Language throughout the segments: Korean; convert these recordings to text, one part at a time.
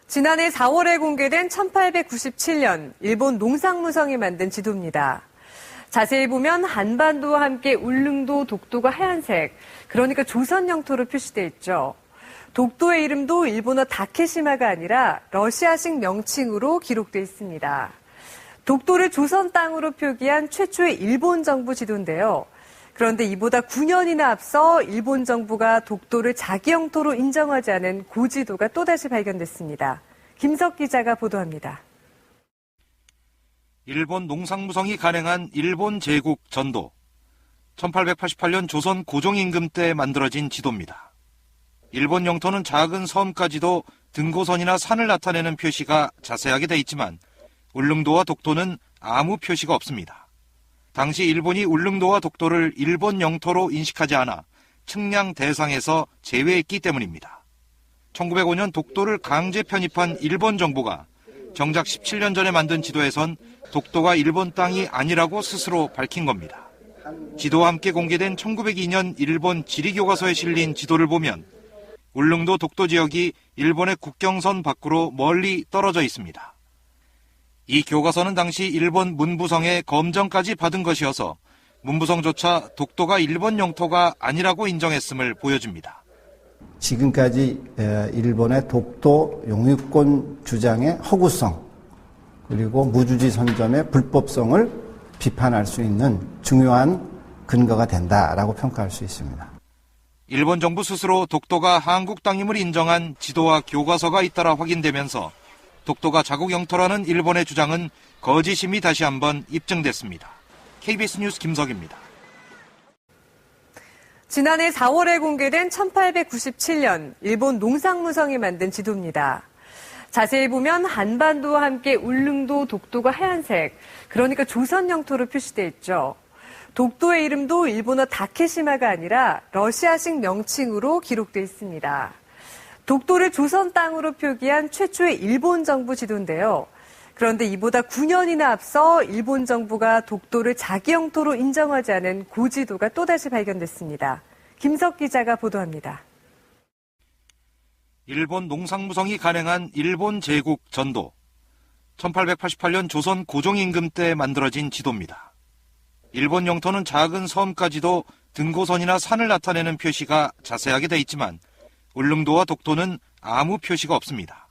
지난해 4월에 공개된 1897년 일본 농상무성이 만든 지도입니다. 자세히 보면 한반도와 함께 울릉도, 독도가 하얀색, 그러니까 조선 영토로 표시돼 있죠. 독도의 이름도 일본어 다케시마가 아니라 러시아식 명칭으로 기록돼 있습니다. 독도를 조선 땅으로 표기한 최초의 일본 정부 지도인데요. 그런데 이보다 9년이나 앞서 일본 정부가 독도를 자기 영토로 인정하지 않은 고지도가 또다시 발견됐습니다. 김석 기자가 보도합니다. 일본 농상무성이 간행한 일본 제국 전도. 1888년 조선 고종임금 때 만들어진 지도입니다. 일본 영토는 작은 섬까지도 등고선이나 산을 나타내는 표시가 자세하게 돼 있지만 울릉도와 독도는 아무 표시가 없습니다. 당시 일본이 울릉도와 독도를 일본 영토로 인식하지 않아 측량 대상에서 제외했기 때문입니다. 1905년 독도를 강제 편입한 일본 정부가 정작 17년 전에 만든 지도에선 독도가 일본 땅이 아니라고 스스로 밝힌 겁니다. 지도와 함께 공개된 1902년 일본 지리교과서에 실린 지도를 보면 울릉도 독도 지역이 일본의 국경선 밖으로 멀리 떨어져 있습니다. 이 교과서는 당시 일본 문부성의 검정까지 받은 것이어서 문부성조차 독도가 일본 영토가 아니라고 인정했음을 보여줍니다. 지금까지 일본의 독도 용유권 주장의 허구성 그리고 무주지 선점의 불법성을 비판할 수 있는 중요한 근거가 된다라고 평가할 수 있습니다. 일본 정부 스스로 독도가 한국 땅임을 인정한 지도와 교과서가 잇따라 확인되면서 독도가 자국 영토라는 일본의 주장은 거짓임이 다시 한번 입증됐습니다. KBS 뉴스 김석입니다. 지난해 4월에 공개된 1897년 일본 농상무성이 만든 지도입니다. 자세히 보면 한반도와 함께 울릉도, 독도가 하얀색, 그러니까 조선 영토로 표시돼 있죠. 독도의 이름도 일본어 다케시마가 아니라 러시아식 명칭으로 기록돼 있습니다. 독도를 조선 땅으로 표기한 최초의 일본 정부 지도인데요. 그런데 이보다 9년이나 앞서 일본 정부가 독도를 자기 영토로 인정하지 않은 고지도가 또다시 발견됐습니다. 김석 기자가 보도합니다. 일본 농상무성이 간행한 일본 제국 전도. 1888년 조선 고종임금 때 만들어진 지도입니다. 일본 영토는 작은 섬까지도 등고선이나 산을 나타내는 표시가 자세하게 돼 있지만 울릉도와 독도는 아무 표시가 없습니다.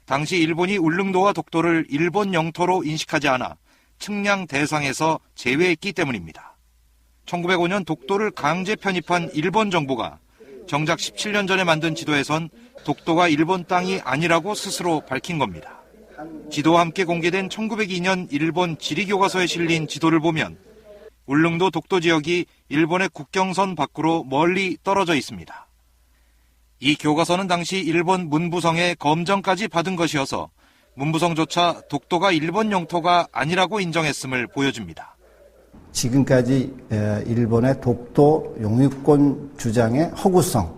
당시 일본이 울릉도와 독도를 일본 영토로 인식하지 않아 측량 대상에서 제외했기 때문입니다. 1905년 독도를 강제 편입한 일본 정부가 정작 17년 전에 만든 지도에선 독도가 일본 땅이 아니라고 스스로 밝힌 겁니다. 지도와 함께 공개된 1902년 일본 지리교과서에 실린 지도를 보면 울릉도 독도 지역이 일본의 국경선 밖으로 멀리 떨어져 있습니다. 이 교과서는 당시 일본 문부성의 검정까지 받은 것이어서 문부성조차 독도가 일본 영토가 아니라고 인정했음을 보여줍니다. 지금까지 일본의 독도 용유권 주장의 허구성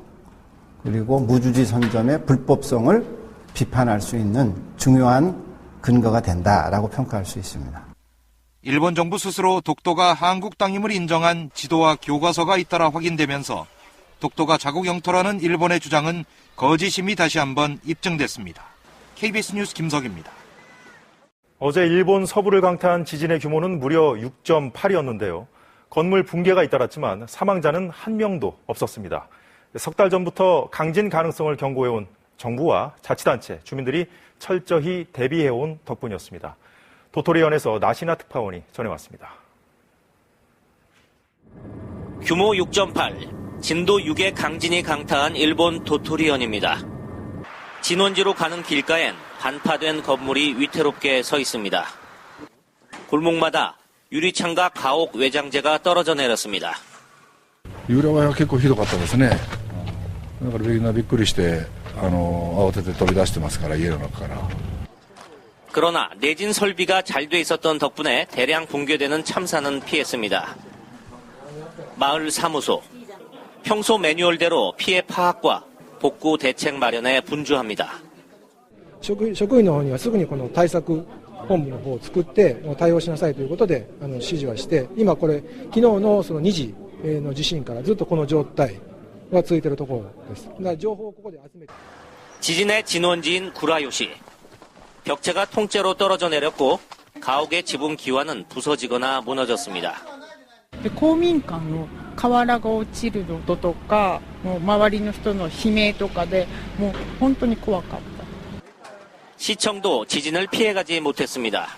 그리고 무주지 선점의 불법성을 비판할 수 있는 중요한 근거가 된다라고 평가할 수 있습니다. 일본 정부 스스로 독도가 한국 땅임을 인정한 지도와 교과서가 잇따라 확인되면서 독도가 자국 영토라는 일본의 주장은 거짓임이 다시 한번 입증됐습니다. KBS 뉴스 김석입니다. 어제 일본 서부를 강타한 지진의 규모는 무려 6.8이었는데요. 건물 붕괴가 잇따랐지만 사망자는 한 명도 없었습니다. 석 달 전부터 강진 가능성을 경고해온 정부와 자치단체, 주민들이 철저히 대비해온 덕분이었습니다. 도토리현에서 나시나 특파원이 전해왔습니다. 규모 6.8. 진도 6의 강진이 강타한 일본 도토리현입니다. 진원지로 가는 길가엔 반파된 건물이 위태롭게 서 있습니다. 골목마다 유리창과 가옥 외장재가 떨어져 내렸습니다. 揺れは結構ひどかったですね。だからみんなびっくりして慌てて飛び出してますから家の中から。 그러나 내진 설비가 잘 돼 있었던 덕분에 대량 붕괴되는 참사는 피했습니다. 마을 사무소. 평소 매뉴얼대로 피해 파악과 복구 대책 마련에 분주합니다. 職員の方にはすぐにこの対策本部の方を作って対応しなさいということで指示はして、今これ昨日のその2時の地震からずっとこの状態が続いているところです。情報をここで集めて。 지진의 진원지인 구라요시. 벽체가 통째로 떨어져 내렸고 가옥의 지붕 기와는 부서지거나 무너졌습니다. で公民館の瓦が落ちる音とか、もう周りの人の悲鳴とかで、もう本当に怖かった。 시청도 지진을 피해가지 못했습니다.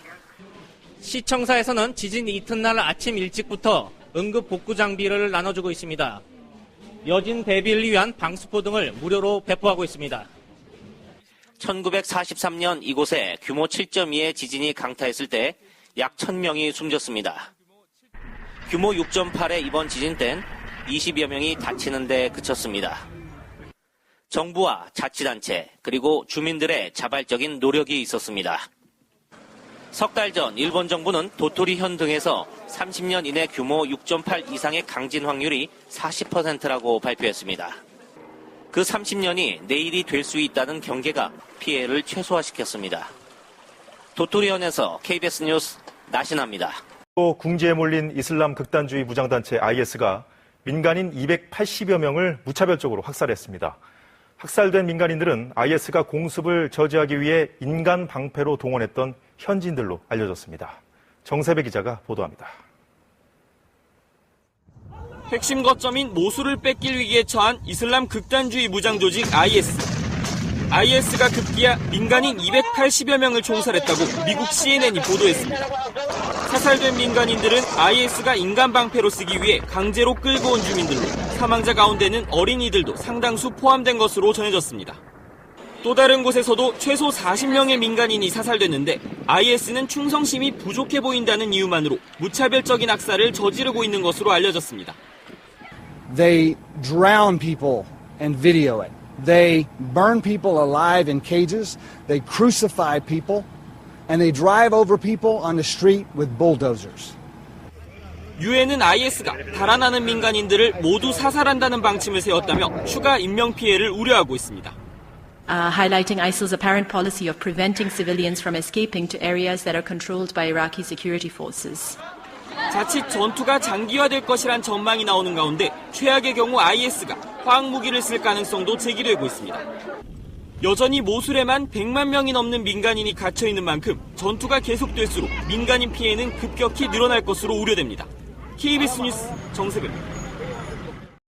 시청사에서는 지진 이튿날 아침 일찍부터 응급 복구 장비를 나눠주고 있습니다. 여진 대비를 위한 방수포 등을 무료로 배포하고 있습니다. 1943년 이곳에 규모 7.2의 지진이 강타했을 때 약 1000명이 숨졌습니다. 규모 6.8의 이번 지진 땐 20여 명이 다치는 데 그쳤습니다. 정부와 자치단체 그리고 주민들의 자발적인 노력이 있었습니다. 석 달 전 일본 정부는 도토리현 등에서 30년 이내 규모 6.8 이상의 강진 확률이 40%라고 발표했습니다. 그 30년이 내일이 될 수 있다는 경계가 피해를 최소화시켰습니다. 도토리현에서 KBS 뉴스 나신합니다. 또 궁지에 몰린 이슬람 극단주의 무장단체 IS가 민간인 280여 명을 무차별적으로 학살했습니다. 학살된 민간인들은 IS가 공습을 저지하기 위해 인간 방패로 동원했던 현지인들로 알려졌습니다. 정세배 기자가 보도합니다. 핵심 거점인 모술을 뺏길 위기에 처한 이슬람 극단주의 무장 조직 IS. IS가 급기야 민간인 280여 명을 총살했다고 미국 CNN이 보도했습니다. 사살된 민간인들은 IS가 인간 방패로 쓰기 위해 강제로 끌고 온 주민들로 사망자 가운데는 어린이들도 상당수 포함된 것으로 전해졌습니다. 또 다른 곳에서도 최소 40명의 민간인이 사살됐는데 IS는 충성심이 부족해 보인다는 이유만으로 무차별적인 학살을 저지르고 있는 것으로 알려졌습니다. They drown people and video it. They burn people alive in cages. They crucify people. And they drive over people on the street with bulldozers. 유엔은 IS가 달아나는 민간인들을 모두 사살한다는 방침을 세웠다며 추가 인명피해를 우려하고 있습니다. Highlighting ISIL's apparent policy of preventing civilians from escaping to areas that are controlled by Iraqi security forces. 자칫 전투가 장기화될 것이란 전망이 나오는 가운데 최악의 경우 IS가 화학무기를 쓸 가능성도 제기되고 있습니다. 여전히 모술에만 100만 명이 넘는 민간인이 갇혀있는 만큼 전투가 계속될수록 민간인 피해는 급격히 늘어날 것으로 우려됩니다. KBS 뉴스 정세배입니다.